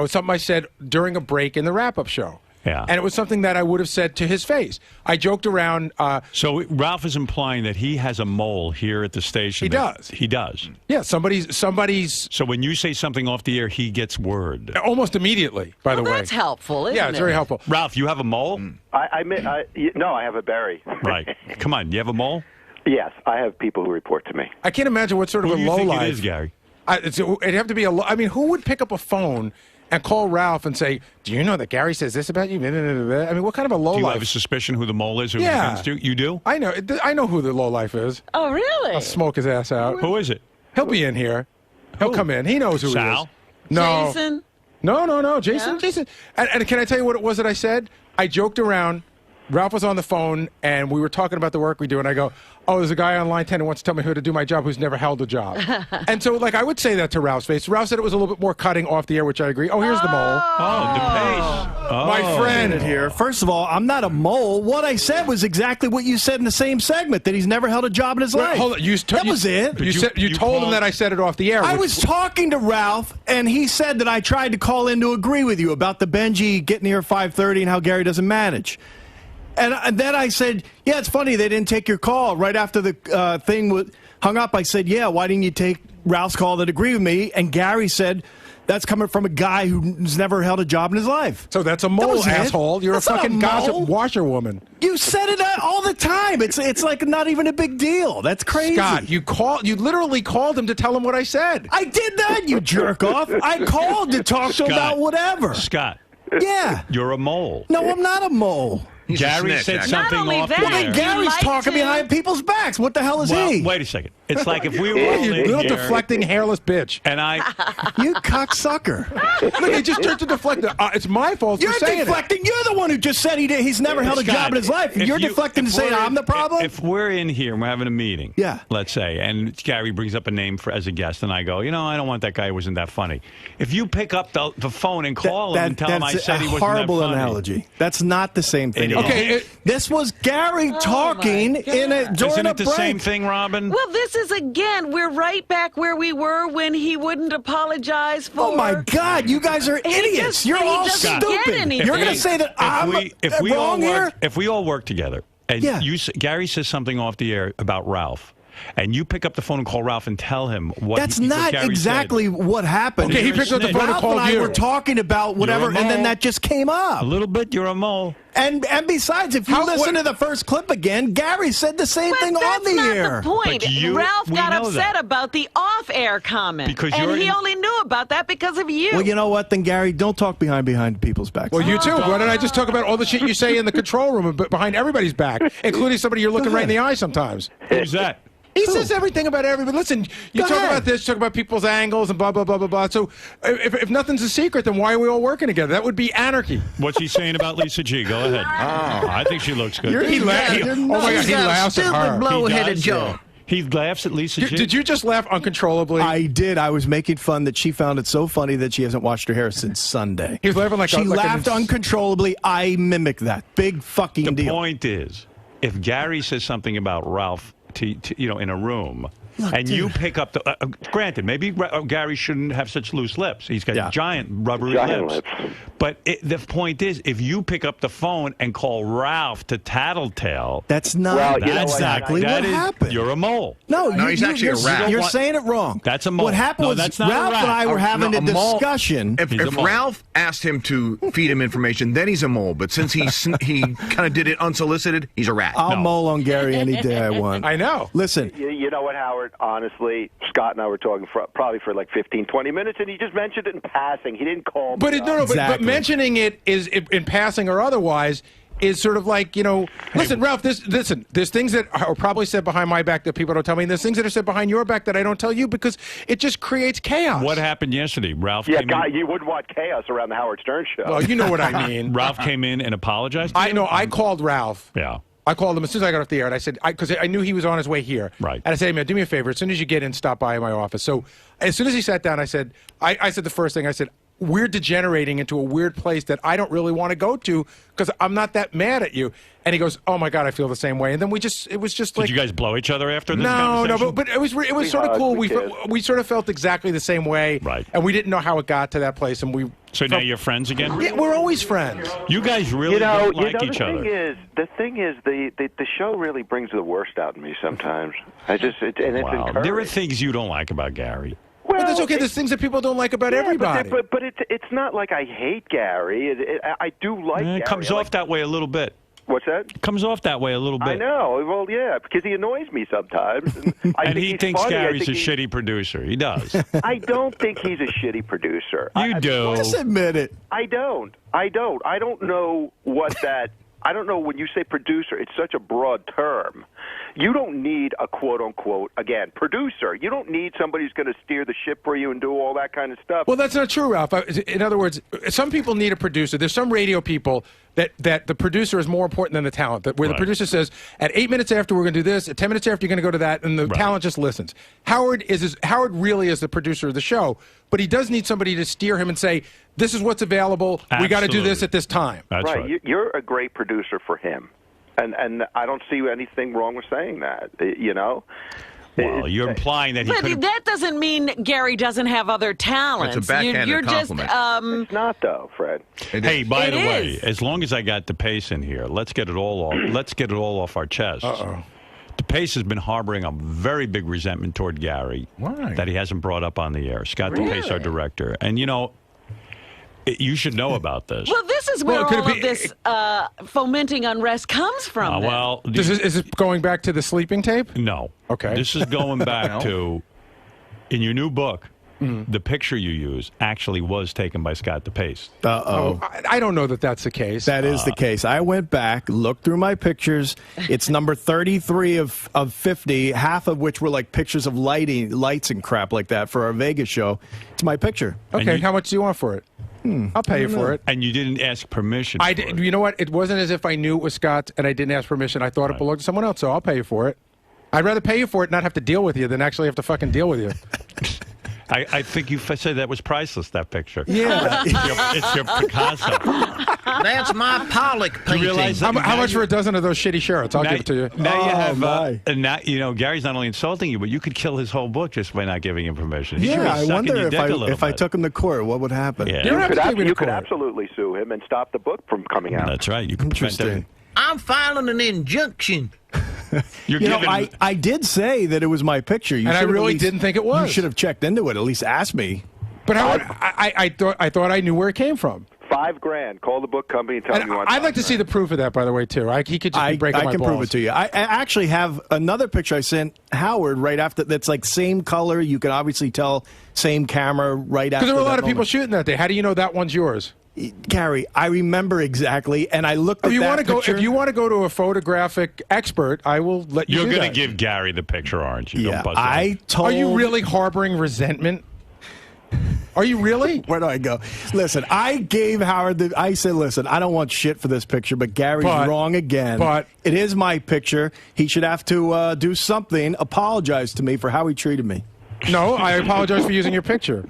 S11: something I said during a break in the wrap-up show.
S1: Yeah.
S11: And it was something that I would have said to his face. I joked around...
S1: so Ralph is implying that he has a mole here at the station.
S11: He does.
S1: He does.
S11: Yeah, somebody's...
S1: So when you say something off the air, he gets word.
S11: Almost immediately, by the way.
S2: That's helpful, isn't it?
S11: Yeah, it's very helpful.
S1: Ralph, you have a mole?
S9: No, I have a berry.
S1: Right. Come on, you have a mole?
S9: Yes, I have people who report to me.
S11: I can't imagine what sort of
S1: Who
S11: a
S1: do you
S11: low
S1: think
S11: life...
S1: it is, Gary?
S11: It'd have to be I mean, who would pick up a phone and call Ralph and say, "Do you know that Gary says this about you?" I mean, what kind of a low life?
S1: Do you have a suspicion who the mole is? Who against you? You do?
S11: I know who the low life is.
S2: Oh, really?
S11: I'll smoke his ass out.
S1: Who is it?
S11: He'll be in here. He'll come in. He knows who
S1: Sal?
S11: he is. No.
S2: Jason?
S11: No. Jason.
S2: Yeah?
S11: Jason. And can I tell you what it was that I said? I joked around. Ralph was on the phone, and we were talking about the work we do, and I go, "Oh, there's a guy on line 10 who wants to tell me who to do my job who's never held a job." And so, I would say that to Ralph's face. Ralph said it was a little bit more cutting off the air, which I agree. Oh, here's the mole.
S1: Oh, DePace. Oh.
S11: My friend
S13: here. First of all, I'm not a mole. What I said was exactly what you said in the same segment, that he's never held a job in his life.
S11: Hold on.
S13: That was it.
S11: You told him that I said it off the air.
S13: I was talking to Ralph, and he said that I tried to call in to agree with you about the Benji getting here at 5:30 and how Gary doesn't manage. And then I said, yeah, it's funny they didn't take your call. Right after the thing hung up, I said, yeah, why didn't you take Ralph's call that agreed with me? And Gary said, that's coming from a guy who's never held a job in his life.
S11: So that's a mole, asshole. You're
S13: that's
S11: a fucking gossip
S13: mole.
S11: washerwoman.
S13: You said it all the time. It's like not even a big deal. That's crazy.
S11: Scott, you literally called him to tell him what I said.
S13: I did that, you jerk off. I called to talk to him about whatever.
S1: Scott.
S13: Yeah.
S1: You're a mole.
S13: No, I'm not a mole.
S1: Gary said something off the
S13: Well,
S1: air.
S13: then Gary's talking behind people's backs. What the hell is he?
S1: Wait a second. It's like if we were
S11: you little deflecting hairless bitch.
S1: And
S13: you cocksucker.
S11: Look, he just turned to deflect. It's my fault
S13: You're
S11: for saying
S13: deflecting. You're the one who just said he's never held a job in his life. You're deflecting to say I'm the problem?
S1: If we're in here and we're having a meeting,
S13: yeah,
S1: let's say, and Gary brings up a name as a guest, and I go, I don't want that guy who wasn't that funny. If you pick up the phone and call him and tell him I said he wasn't that funny.
S13: That's a horrible analogy. That's not the same thing.
S11: Okay.
S13: This was Gary talking during a break.
S1: Isn't it the same thing, Robin?
S2: Well, this is, again, we're right back where we were when he wouldn't apologize for...
S13: Oh, my God. You guys are idiots. You're all stupid. You're going to say that I'm wrong here?
S1: If we all work together, and Gary says something off the air about Ralph, and you pick up the phone and call Ralph and tell him what
S13: That's not
S1: Gary
S13: exactly
S1: said.
S13: what happened.
S11: Okay, he picked up the phone and called
S13: Ralph and
S11: you.
S13: I were talking about whatever, and then that just came up.
S1: A little bit, you're a mole.
S13: And besides, if you listen to the first clip again, Gary said the same thing on the air.
S2: That's not the point. Ralph got upset about the off-air comment, and he only knew about that because of you.
S13: Well, you know what, then, Gary, don't talk behind people's backs.
S11: Well, you too. Why don't I just talk about all the shit you say in the control room behind everybody's back, including somebody you're looking right in the eye sometimes?
S1: Who's that?
S11: He says everything about everybody. Listen, you talk about this, talk about people's angles and blah, blah, blah, blah, blah. So if nothing's a secret, then why are we all working together? That would be anarchy.
S1: What's he saying about Lisa G? Go ahead. Oh, I think she looks good.
S11: Oh, my God, he laughs at her.
S10: Blow-headed jaw.
S1: He laughs at Lisa G.
S11: Did you just laugh uncontrollably?
S13: I did. I was making fun that she found it so funny that she hasn't washed her hair since Sunday.
S11: He was laughing like
S13: she laughed uncontrollably. I mimicked that. Big fucking deal.
S1: The point is, if Gary says something about Ralph in a room, and you pick up the. Granted, maybe Gary shouldn't have such loose lips. He's got giant rubbery lips. But the point is, if you pick up the phone and call Ralph to tattletale,
S13: that's not exactly what happened.
S1: You're a mole.
S13: No,
S10: he's actually a rat.
S13: You're saying it wrong.
S1: That's a mole.
S13: What happened was
S1: that's not
S13: Ralph and I were having a discussion.
S10: If Ralph asked him to feed him information, then he's a mole. But since he kind of did it unsolicited, he's a rat.
S13: I'll mole on Gary any day I want.
S11: I know.
S13: Listen.
S9: You know what, Howard? Honestly, Scott and I were talking probably for like 15, 20 minutes, and he just mentioned it in passing. He didn't call me.
S11: But mentioning it is in passing or otherwise is sort of like, listen, Ralph, there's things that are probably said behind my back that people don't tell me, and there's things that are said behind your back that I don't tell you because it just creates chaos.
S1: What happened yesterday? Ralph
S9: came in. You wouldn't want chaos around the Howard Stern show.
S11: Well, you know what I mean.
S1: Ralph came in and apologized to
S11: I
S1: you?
S11: know. I called Ralph.
S1: Yeah.
S11: I called him as soon as I got off the air, and I said, because I knew he was on his way here.
S1: Right.
S11: And I said, hey, man, do me a favor. As soon as you get in, stop by my office. So as soon as he sat down, I said the first thing, I said, we're degenerating into a weird place that I don't really want to go to because I'm not that mad at you. And he goes, oh, my God, I feel the same way. And then it was just like.
S1: Did you guys blow each other after this
S11: No,
S1: conversation?
S11: but it was sort of cool. We sort of felt exactly the same way.
S1: Right.
S11: And we didn't know how it got to that place. And
S1: So now you're friends again?
S11: Yeah, we're always friends.
S1: You guys really don't like each other.
S9: The thing is, the show really brings the worst out in me sometimes. It's encouraging.
S1: There are things you don't like about Gary.
S11: Well, but that's okay. There's things that people don't like about everybody.
S9: But it's not like I hate Gary. I do like Gary.
S1: It comes off that way a little bit.
S9: What's that?
S1: It comes off that way a little bit.
S9: I know. Well, yeah, because he annoys me sometimes.
S1: And he thinks Gary's a shitty producer. He does.
S9: I don't think he's a shitty producer.
S1: You do.
S13: Just admit it.
S9: I don't. I don't know what that. I don't know when you say producer, it's such a broad term. You don't need a quote-unquote, again, producer. You don't need somebody who's going to steer the ship for you and do all that kind of stuff.
S11: Well, that's not true, Ralph. In other words, some people need a producer. There's some radio people that the producer is more important than the talent. Where the producer says, at 8 minutes after we're going to do this, at 10 minutes after you're going to go to that, and the talent just listens. Howard really is the producer of the show, but he does need somebody to steer him and say, this is what's available.
S1: Absolutely.
S11: We got to do this at this time.
S1: That's right.
S9: You're a great producer for him. And I don't see anything wrong with saying that,
S1: Well, you're implying that he could.
S2: But that doesn't mean Gary doesn't have other talents.
S10: It's a backhanded compliment.
S9: It's not, though, Fred.
S1: Hey, by the way, as long as I got DePace in here, let's get it all off. Let's get it all off our chests. DePace has been harboring a very big resentment toward Gary.
S10: Why?
S1: That he hasn't brought up on the air. Scott DePace, our director, and you should know about this.
S2: Well, this is where all of this fomenting unrest comes from.
S11: Is it going back to the sleeping tape?
S1: No.
S11: Okay.
S1: This is going back to, in your new book, the picture you use actually was taken by Scott DePace.
S11: I don't know that that's the case.
S13: That is the case. I went back, looked through my pictures. It's number 33 of 50, half of which were like pictures of lights and crap like that for our Vegas show. It's my picture.
S11: Okay, how much do you want for it? I'll pay you for it.
S1: And you didn't ask permission.
S11: I did. You know what? It wasn't as if I knew it was Scott's and I didn't ask permission. I thought it belonged to someone else, so I'll pay you for it. I'd rather pay you for it and not have to deal with you than actually have to fucking deal with you.
S1: I think you said that was priceless, that picture.
S11: Yeah.
S1: It's your Picasso.
S4: That's my Pollock painting.
S11: How much for a dozen of those shitty shirts? I'll give it to you.
S1: Now you have, and now Gary's not only insulting you, but you could kill his whole book just by not giving him permission.
S13: I wonder if I took him to court, what would happen?
S1: Yeah.
S9: You could absolutely sue him and stop the book from coming out.
S1: That's right. You can prevent everything.
S4: I'm filing an injunction.
S13: I did say that it was my picture.
S11: And I really didn't think it was.
S13: You should have checked into it. At least asked me.
S11: But I thought I knew where it came from.
S9: $5,000. Call the book company and tell them you want.
S11: I'd like to see the proof of that, by the way, too. He could just be breaking my balls.
S13: I can prove it to you. I actually have another picture I sent Howard right after. That's like same color. You can obviously tell same camera right after.
S11: Because there were a lot of people shooting that day. How do you know that one's yours?
S13: Gary, I remember exactly, and I looked at that picture.
S11: If you want to go to a photographic expert, I will let you.
S1: You're going to give Gary the picture, aren't you?
S13: Yeah,
S11: Are you really harboring resentment? Are you really?
S13: Where do I go? Listen, I gave Howard I said, listen, I don't want shit for this picture, but Gary's wrong again.
S11: But
S13: it is my picture. He should have to do something, apologize to me for how he treated me.
S11: No, I apologize for using your picture.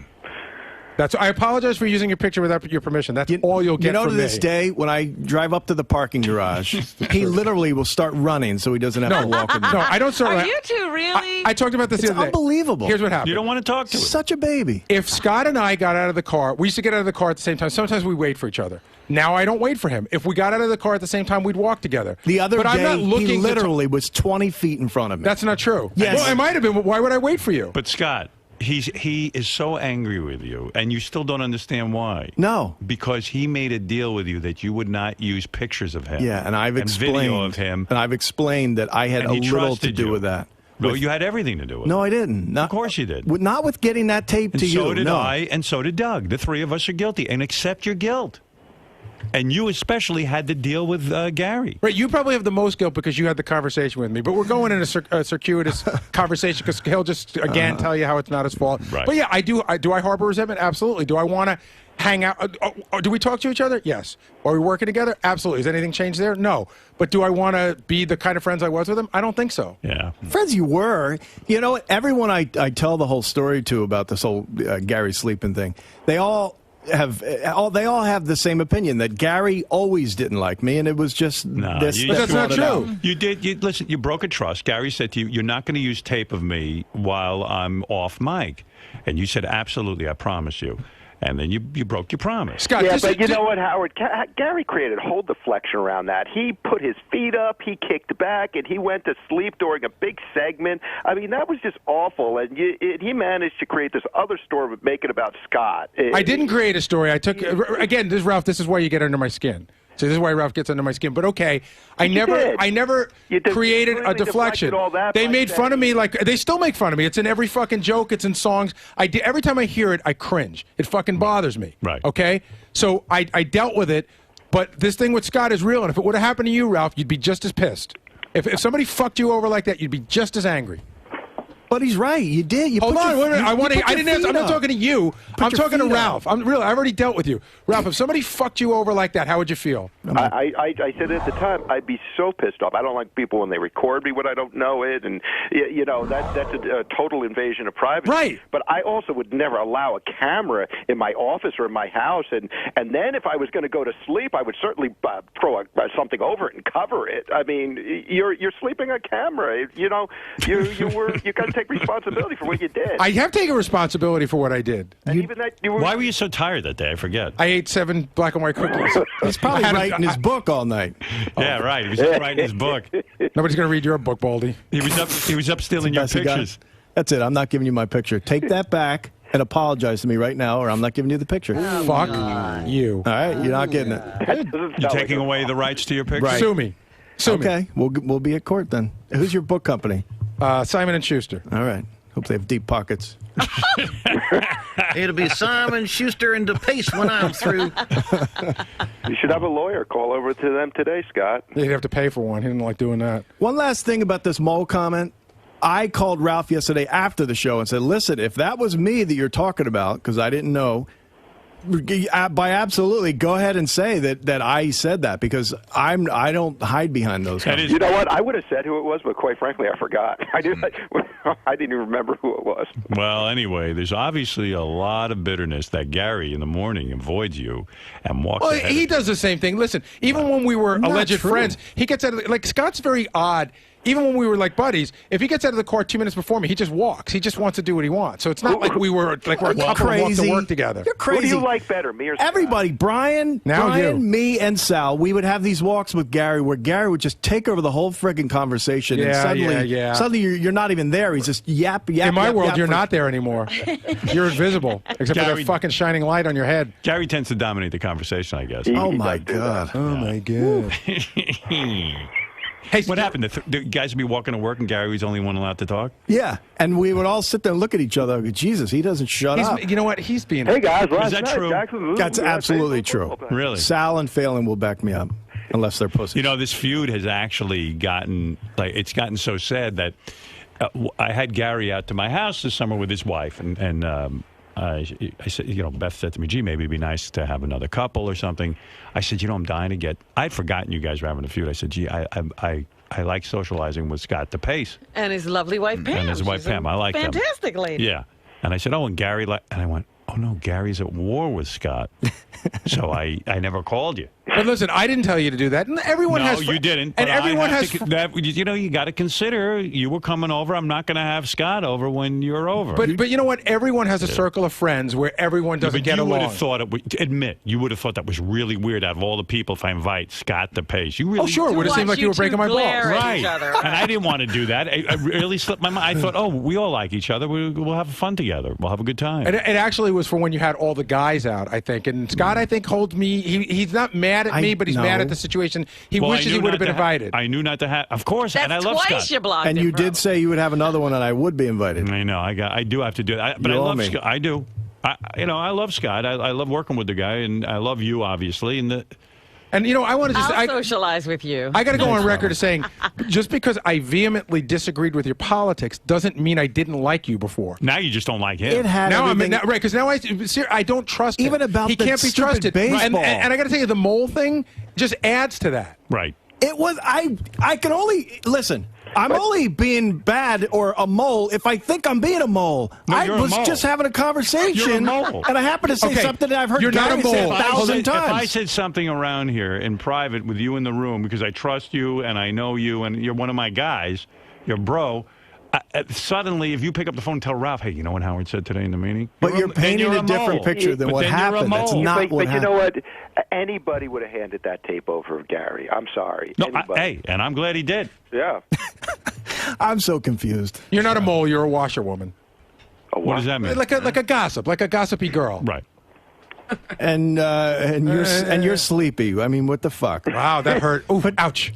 S11: I apologize for using your picture without your permission. That's all you'll get from
S13: to
S11: me.
S13: this day, when I drive up to the parking garage, he literally will start running so he doesn't have to walk with me.
S11: No, I don't start.
S2: Are you two really?
S11: I talked about this the other day.
S13: Unbelievable.
S11: Here's what happened.
S1: You don't want to talk to him.
S13: Such a baby.
S11: If Scott and I got out of the car, we used to get out of the car at the same time. Sometimes we wait for each other. Now I don't wait for him. If we got out of the car at the same time, we'd walk together.
S13: The other
S11: but
S13: day,
S11: I'm not looking
S13: he literally was 20 feet in front of me.
S11: That's not true.
S13: Yes.
S11: Well, it might have been. Why would I wait for you?
S1: But Scott, he is so angry with you, and you still don't understand why.
S13: No.
S1: Because he made a deal with you that you would not use pictures of him.
S13: Yeah, and I've explained
S1: video of him.
S13: And I've explained that I had
S1: And
S13: a
S1: he
S13: little to
S1: trusted
S13: do
S1: you.
S13: with that.
S1: No, you had everything to do with it.
S13: No, I didn't.
S1: Of course you did.
S13: Not with getting that tape
S1: And
S13: to you.
S1: so did
S13: no.
S1: I, and so did Doug. The three of us are guilty, and accept your guilt. And you especially had to deal with Gary.
S11: Right, you probably have the most guilt because you had the conversation with me. But we're going in a circuitous conversation because he'll just, again, tell you how it's not his fault.
S1: Right.
S11: But yeah, do I harbor resentment? Absolutely. Do I want to hang out? Do we talk to each other? Yes. Are we working together? Absolutely. Has anything changed there? No. But do I want to be the kind of friends I was with him? I don't think so.
S1: Yeah.
S13: Friends you were. You know, everyone I tell the whole story to about this whole Gary sleeping thing, they all have the same opinion that Gary always didn't like me, and it was just this.
S11: But that's not true.
S1: You did. Listen, you broke a trust. Gary said to you, "You're not going to use tape of me while I'm off mic," and you said, "Absolutely, I promise you." And then you broke your promise.
S11: Scott,
S9: yeah, but you know what, Howard? Gary created a whole deflection around that. He put his feet up, he kicked back, and he went to sleep during a big segment. I mean, that was just awful. And he managed to create this other story, but make it about Scott.
S11: I didn't create a story. I took again. Ralph. This is why you get under my skin. So this is why Ralph gets under my skin. But okay, I never created a deflection. They made fun of me like they still make fun of me. It's in every fucking joke. It's in songs. Every time I hear it, I cringe. It fucking bothers me.
S1: Right.
S11: Okay. So I dealt with it. But this thing with Scott is real. And if it would have happened to you, Ralph, you'd be just as pissed. If somebody fucked you over like that, you'd be just as angry.
S13: But he's right. You did. You
S11: Hold on. Wait a minute. I didn't answer. I'm not talking to you. I'm talking to Ralph. I've already dealt with you. Ralph, if somebody fucked you over like that, how would you feel?
S9: I said at the time, I'd be so pissed off. I don't like people when they record me when I don't know it, and that's a total invasion of privacy.
S11: Right.
S9: But I also would never allow a camera in my office or in my house, and then if I was going to go to sleep, I would certainly throw something over it and cover it. I mean, you're sleeping on camera. You got to take responsibility for what you did.
S11: I have taken responsibility for what I did.
S9: And even that
S1: Why were you so tired that day? I forget.
S11: I ate 7 black and white cookies.
S13: He's probably writing his book all night.
S1: Yeah, right. He was just writing his book.
S11: Nobody's going to read your book, Baldy.
S1: He was up stealing your pictures.
S13: That's it. I'm not giving you my picture. Take that back and apologize to me right now, or I'm not giving you the picture.
S11: Fuck you.
S13: All right, you're not getting it.
S1: You're taking away the rights to your picture?
S11: Right. Sue me.
S13: Okay, we'll be at court then. Who's your book company?
S11: Simon & Schuster.
S13: All right. Hope they have deep pockets.
S4: It'll be Simon, Schuster, and DePace when I'm through.
S9: You should have a lawyer call over to them today, Scott.
S11: You'd have to pay for one. He didn't like doing that.
S13: One last thing about this mole comment. I called Ralph yesterday after the show and said, listen, if that was me that you're talking about, because I didn't know, by absolutely, go ahead and say that I said that, because I don't hide behind those comments.
S9: You know what? I would have said who it was, but quite frankly, I forgot. I didn't even remember who it was.
S1: Well, anyway, there's obviously a lot of bitterness that Gary in the morning avoids you and walks
S11: Well,
S1: ahead.
S11: he does the same thing. Listen, even when we were alleged friends, he gets out of like Scott's very odd. Even when we were like buddies, if he gets out of the car 2 minutes before me, he just walks. He just wants to do what he wants. So it's not like we're a couple of walks to work together.
S13: You're crazy.
S9: Who do you like better, me or Scott?
S13: Everybody, Brian, me, and Sal, we would have these walks with Gary where Gary would just take over the whole friggin' conversation. And suddenly you're not even there. He's just yap.
S11: In my world, you're not there anymore. You're invisible, except for that fucking shining light on your head.
S1: Gary tends to dominate the conversation, I guess.
S13: Oh, my God.
S11: Oh, my God.
S1: Hey, what happened? The guys would be walking to work and Gary was the only one allowed to talk?
S13: Yeah, and we would all sit there and look at each other and go, Jesus, he doesn't shut up.
S11: You know what? He's being...
S9: Hey, guys,
S1: is that true?
S13: That's absolutely true.
S1: Really?
S13: Sal and Phelan will back me up, unless they're pussies.
S1: You know, this feud has actually gotten so sad that I had Gary out to my house this summer with his wife, and I said, Beth said to me, gee, maybe it'd be nice to have another couple or something. I said, I'm dying to get... I'd forgotten you guys were having a feud. I said, gee, I like socializing with Scott DePace.
S2: And his lovely wife, Pam.
S1: And his wife, Pam. I like them.
S2: Fantastic lady.
S1: Yeah. And I said, and Gary... And I went, oh, Oh, no, Gary's at war with Scott. So I never called you.
S11: But listen, I didn't tell you to do that. And everyone
S1: No,
S11: has.
S1: you didn't.
S11: And
S1: but
S11: everyone
S1: I have
S11: has.
S1: to, that, you know, you got to consider you were coming over. I'm not going to have Scott over when you're over.
S11: But you know what? Everyone has a circle of friends where everyone doesn't get along.
S1: You would have thought it would, admit, you would have thought that was really weird out of all the people if I invite Scott DePace. You really
S11: Oh, sure. It would have seemed like you were breaking my balls.
S1: Right. And I didn't want to do that. I really slipped my mind. I thought, oh, we all like each other. We'll have fun together. We'll have a good time.
S11: And it actually was for when you had all the guys out, I think. And Scott, I think, holds me. He's not mad at me, but he's mad at the situation. He wishes he would have been invited.
S1: I knew not to have. Of course,
S2: That's
S1: and I love
S2: twice
S1: Scott.
S2: you blocked
S13: And
S2: him,
S13: you
S2: bro.
S13: did say you would have another one, and I would be invited.
S1: I know. I do have to do it. But I love Scott. I do. I love Scott. I love working with the guy, and I love you, obviously.
S11: And, you know, I want to just...
S2: I'll socialize with you.
S11: I got to go on record as saying, just because I vehemently disagreed with your politics doesn't mean I didn't like you before.
S1: Now you just don't like him.
S13: It had
S11: now
S13: everything-
S11: right, because now I don't trust him.
S13: Even about
S11: he
S13: the
S11: can't be
S13: stupid
S11: trusted.
S13: baseball.
S11: And I got to tell you, the mole thing just adds to that.
S1: Right.
S13: It was I can only listen. I'm only being bad or a mole if I think I'm being a mole.
S1: No,
S13: I
S1: you're a
S13: was
S1: mole.
S13: just having a conversation,
S1: You're a mole.
S13: and I happen to say
S11: Okay,
S13: something that I've heard
S11: you're not a
S13: Gary say
S11: mole.
S13: 1,000
S1: If I
S13: times.
S1: said something around here in private with you in the room because I trust you and I know you and you're one of my guys, you're bro. Suddenly, if you pick up the phone and tell Ralph, hey, you know what Howard said today in the meeting?
S13: But you're painting a different picture than what happened. That's not what
S9: But you know what? Anybody would have handed that tape over to Gary. I'm sorry.
S1: No, hey, and I'm glad he did.
S9: Yeah.
S13: I'm so confused.
S11: You're not a mole. You're a washerwoman.
S1: What does that mean?
S11: Like a gossip, like a gossipy girl.
S1: Right.
S13: And you're sleepy. I mean, what the fuck?
S11: Wow, that hurt. Ooh, ouch.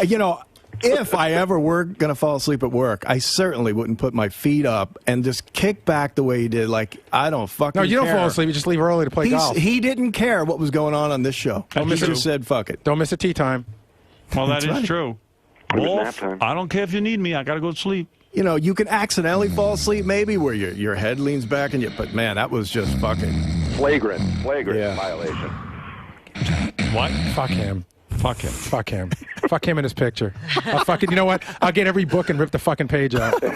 S13: You know, if I ever were going to fall asleep at work, I certainly wouldn't put my feet up and just kick back the way he did. Like, I don't fucking
S11: No, you don't
S13: care.
S11: fall asleep. You just leave early to play golf.
S13: He didn't care what was going on this show. He just said, fuck it.
S11: Don't miss a tea time.
S1: Well, that
S13: That's
S1: is
S13: right.
S1: true.
S9: It was nap
S1: Wolf,
S9: time.
S1: I don't care if you need me. I got to go to sleep.
S13: You know, you can accidentally fall asleep maybe where your head leans back, but man, that was just fucking
S9: Flagrant violation.
S1: What?
S11: Fuck him.
S1: Fuck him.
S11: Fuck him. Fuck him in his picture. I'll fucking, you know what? I'll get every book and rip the fucking page out.
S1: All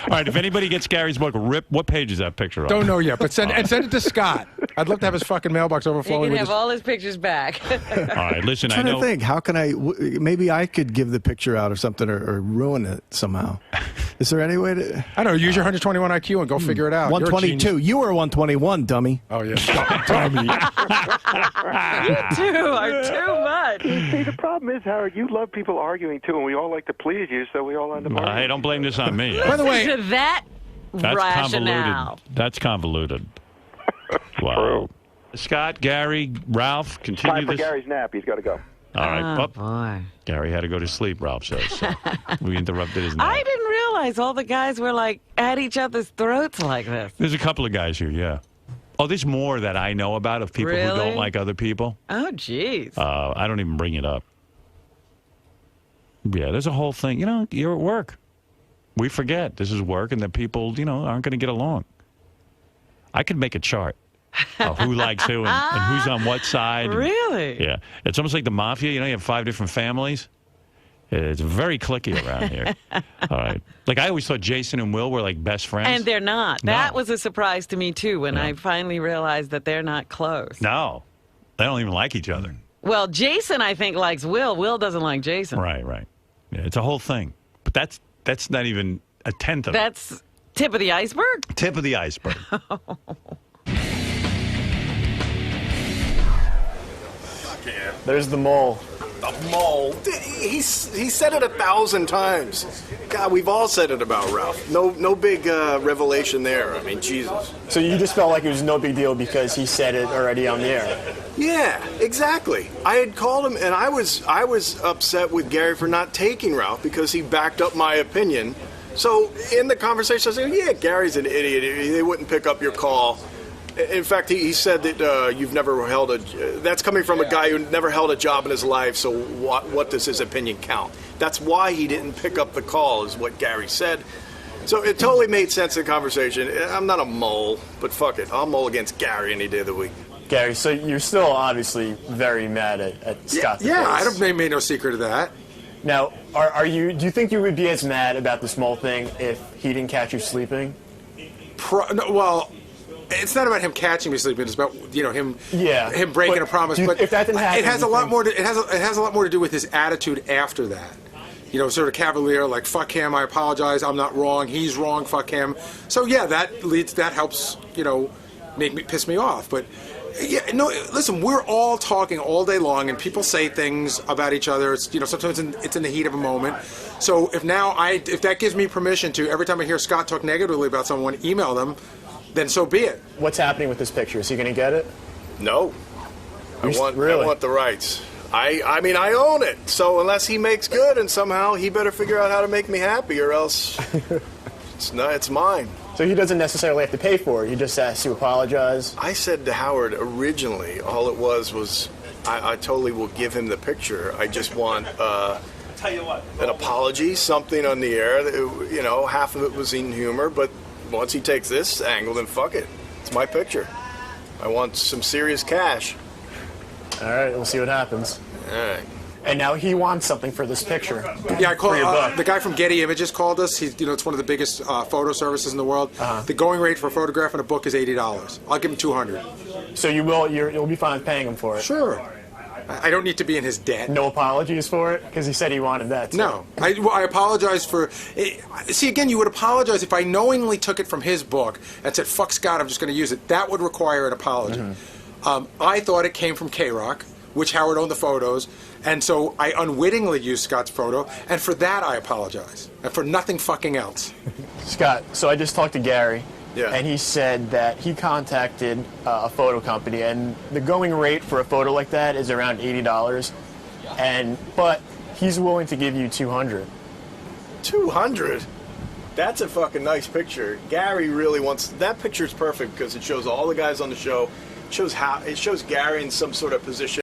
S1: right, if anybody gets Gary's book, what page is that picture on?
S11: Don't know yet, but send it to Scott. I'd love to have his fucking mailbox
S2: You
S11: overflowing
S2: can
S11: with
S2: have
S11: his...
S2: all his pictures back.
S1: All right, listen,
S13: I'm trying to think. How can maybe I could give the picture out or something or ruin it somehow. Is there any way to...
S11: I don't know, use your 121 IQ and go figure it out. You're a
S13: 122.
S11: genius.
S13: You were 121, dummy.
S11: Oh, yeah. Dummy.
S2: You two are too much.
S9: See, the problem is, Howard, you love people arguing too, and we all like to please you, so we all end up arguing.
S1: Hey, don't blame this on me.
S11: By the way,
S2: Listen to that
S1: That's
S2: rationale.
S1: convoluted. That's convoluted. Wow. Scott, Gary, Ralph, continue
S9: Time for
S1: this.
S9: Gary's nap. He's got to go.
S1: All right.
S2: Oh,
S1: Up.
S2: boy.
S1: Gary had to go to sleep, Ralph says. So we interrupted his nap.
S2: I didn't realize all the guys were like at each other's throats like this.
S1: There's a couple of guys here, yeah. Oh, there's more that I know about of people who
S2: Really?
S1: don't like other people.
S2: Oh, jeez.
S1: I don't even bring it up. Yeah, there's a whole thing. You know, you're at work. We forget this is work and that people, aren't going to get along. I could make a chart of who likes who and who's on what side.
S2: Really?
S1: Yeah. It's almost like the mafia. You have 5 different families. It's very cliquey around here. All right. Like, I always thought Jason and Will were like best friends.
S2: And they're not.
S1: No.
S2: That was a surprise to me, too, when I finally realized that they're not close.
S1: No. They don't even like each other.
S2: Well, Jason, I think, likes Will. Will doesn't like Jason.
S1: Right. Yeah, it's a whole thing. But that's not even a tenth of it.
S2: That's tip of the iceberg?
S1: Tip of the iceberg.
S14: There's the mole.
S13: The mole. He said it 1,000 times. God, we've all said it about Ralph. No big revelation there. I mean, Jesus.
S14: So you just felt like it was no big deal because he said it already on the air.
S13: Yeah, exactly. I had called him, and I was upset with Gary for not taking Ralph because he backed up my opinion. So in the conversation, I said, "Yeah, Gary's an idiot. They wouldn't pick up your call." In fact, he said that you've never held that's coming from a guy who never held a job in his life, so what does his opinion count? That's why he didn't pick up the call, is what Gary said. So it totally made sense in the conversation. I'm not a mole, but fuck it. I'll mole against Gary any day of the week.
S14: Gary, so you're still obviously very mad at Scott.
S11: Yeah, I don't made no secret of that.
S14: Now, do you think you would be as mad about the small thing if he didn't catch you sleeping?
S15: Well, it's not about him catching me sleeping. It's about him breaking a promise. But
S14: if that didn't happen,
S15: it has a lot more. It has a lot more to do with his attitude after that. Sort of cavalier, like fuck him. I apologize. I'm not wrong. He's wrong. Fuck him. So yeah, that helps. Piss me off. But listen, we're all talking all day long, and people say things about each other. It's, sometimes it's in the heat of a moment. So if that gives me permission to, every time I hear Scott talk negatively about someone, email them, then so be it.
S14: What's happening with this picture? Is he going to get it?
S16: No. I want the rights. I mean, I own it. So unless he makes good, and somehow he better figure out how to make me happy, or else it's mine.
S14: So he doesn't necessarily have to pay for it. He just has to apologize.
S16: I said to Howard originally, all it was I totally will give him the picture. I just want an apology, something on the air. That, half of it was in humor, but once he takes this angle, then fuck it. It's my picture. I want some serious cash.
S14: All right, we'll see what happens.
S16: All right.
S14: And now he wants something for this picture.
S15: Yeah, I called the guy from Getty Images called us. He's, it's one of the biggest photo services in the world. The going rate for a photograph and a book is $80. I'll give him $200.
S14: So you'll be fine paying him for it.
S15: Sure. I don't need to be in his debt.
S14: No apologies for it, because he said he wanted that.
S15: No, I apologize for. See, again, you would apologize if I knowingly took it from his book and said, "Fuck Scott, I'm just going to use it." That would require an apology. Mm-hmm. I thought it came from K-Rock, which Howard owned the photos. And so I unwittingly used Scott's photo, and for that I apologize, and for nothing fucking else.
S14: Scott, so I just talked to Gary,
S16: Yeah.
S14: And he said that he contacted a photo company, and the going rate for a photo like that is around $80, but he's willing to give you $200.
S16: $200? That's a fucking nice picture. Gary really wants that. Picture's perfect because it shows all the guys on the show. It shows Gary in some sort of position